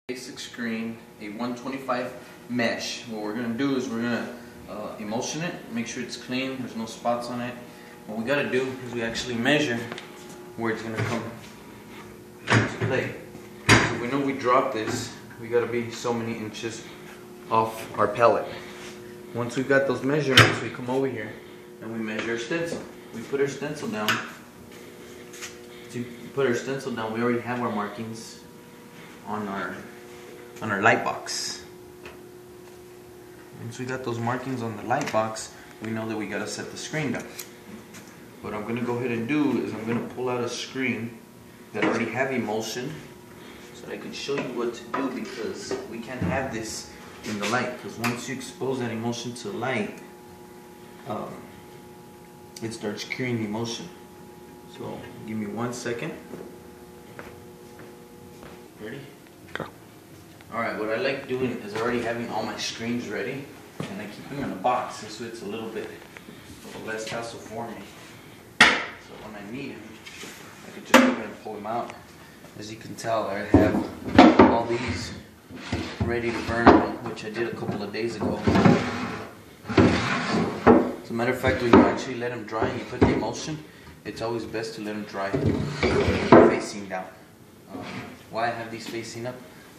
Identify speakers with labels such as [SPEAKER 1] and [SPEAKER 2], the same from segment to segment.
[SPEAKER 1] Basic screen, a 125 mesh. What we're going to do is we're going to emulsion it, make sure it's clean, there's no spots on it. What we got to do is we actually measure where it's going to come to play. So we know we drop this, we got to be so many inches off our pallet. Once we've got those measurements, we come over here and we measure our stencil. We put our stencil down. To put our stencil down, we already have our markings on our light box. Once we got those markings on the light box, we know that we gotta set the screen down. What I'm gonna go ahead and do is I'm gonna pull out a screen that I already have emulsion so that I can show you what to do, because we can't have this in the light, because once you expose that emulsion to light, it starts curing the emulsion. So give me 1 second. Ready?
[SPEAKER 2] Go.
[SPEAKER 1] Alright, what I like doing is already having all my screens ready, and I keep them in a box so it's a little bit less hassle for me. So when I need them, I can just go ahead and pull them out. As you can tell, I have all these ready to burn, which I did a couple of days ago. As a matter of fact, when you actually let them dry and you put the emulsion, it's always best to let them dry facing down. Why I have these facing up,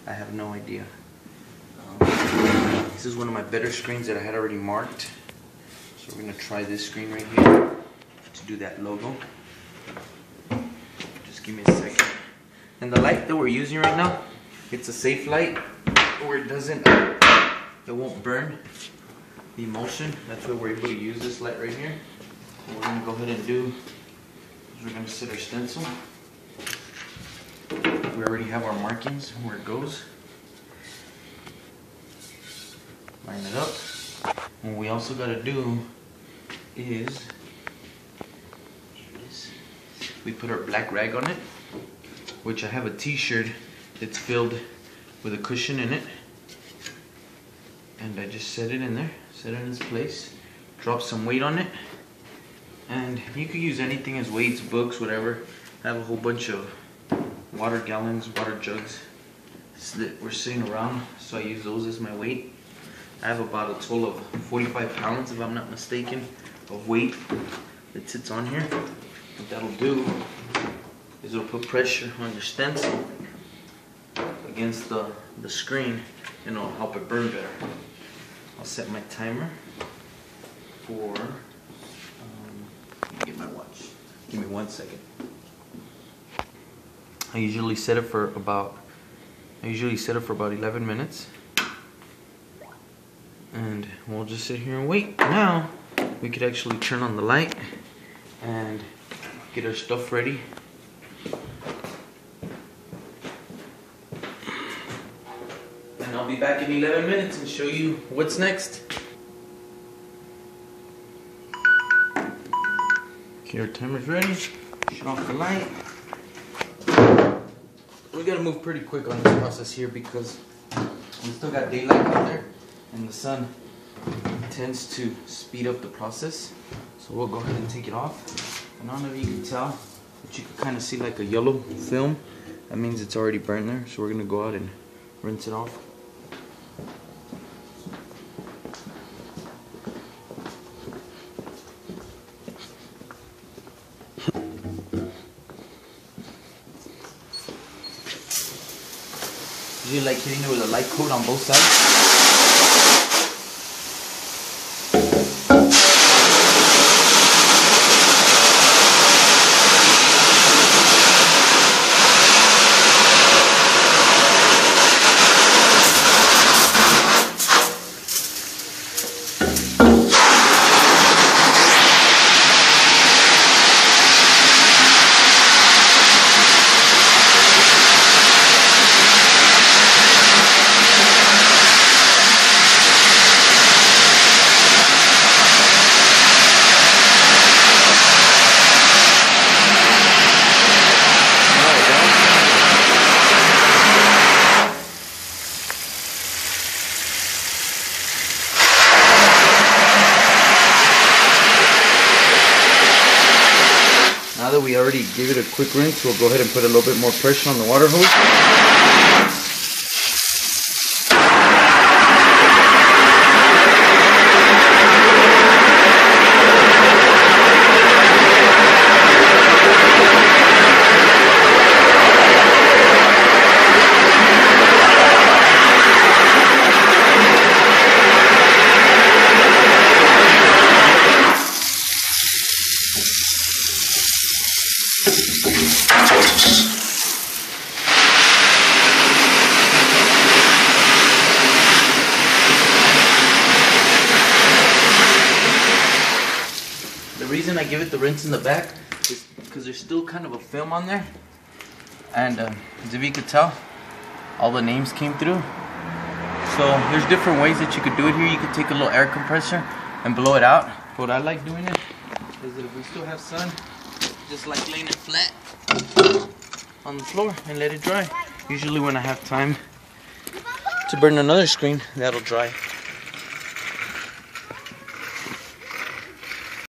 [SPEAKER 1] I have no idea. This is one of my better screens that I had already marked. So we're going to try this screen right here to do that logo. Just give me a second. And the light that we're using right now, it's a safe light where it won't burn the emulsion. That's why we're able to use this light right here. What we're going to go ahead and do is we're going to set our stencil. We already have our markings where it goes. Line it up. What we also got to do is we put our black rag on it, which I have a t-shirt that's filled with a cushion in it, and I just set it in there, set it in its place, drop some weight on it, and you could use anything as weights, books, whatever. I have a whole bunch of water gallons, water jugs that were sitting around, so I use those as my weight. I have about a total of 45 pounds, if I'm not mistaken, of weight that sits on here. What that'll do is it'll put pressure on your stencil against the screen, and it'll help it burn better. I'll set my timer for, let me get my watch. Give me 1 second. I usually set it for about 11 minutes. And we'll just sit here and wait. Now we could actually turn on the light and get our stuff ready. And I'll be back in 11 minutes and show you what's next. Okay, our timer's ready. Shut off the light. We gotta move pretty quick on this process here because we still got daylight out there and the sun tends to speed up the process. So we'll go ahead and take it off. And I don't know if you can tell, but you can kind of see like a yellow film. That means it's already burned there. So we're gonna go out and rinse it off. Usually like hitting it with a light coat on both sides. Now that we already gave it a quick rinse, we'll go ahead and put a little bit more pressure on the water hose. reason I give it the rinse in the back is because there's still kind of a film on there. And as if you could tell, all the names came through. So there's different ways that you could do it here. You could take a little air compressor and blow it out. What I like doing it is that if we still have sun, just like laying it flat on the floor and let it dry. Usually when I have time to burn another screen, that'll dry.